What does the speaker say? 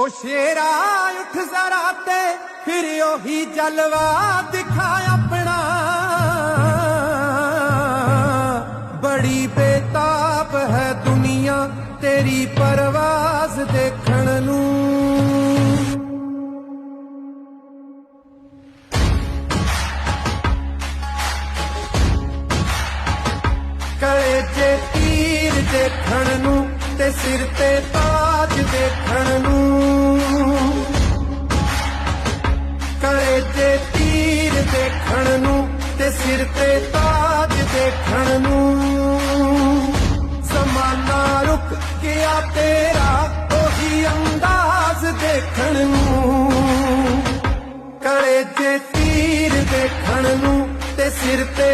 ओ शेरा उठ जरा ते फिर ओही जलवा दिखा अपना। बड़ी बेताब है दुनिया तेरी परवाज देखण नू। कले जे तीर देखण नू ते सिर ते ताज देखण नू। कले जे तीर देखण नू ते सिर ते ताज देखण नू। ज़माना रुक गया तेरा ओही अंदाज देखण नू। कले जे तीर देखण नू ते सिर ते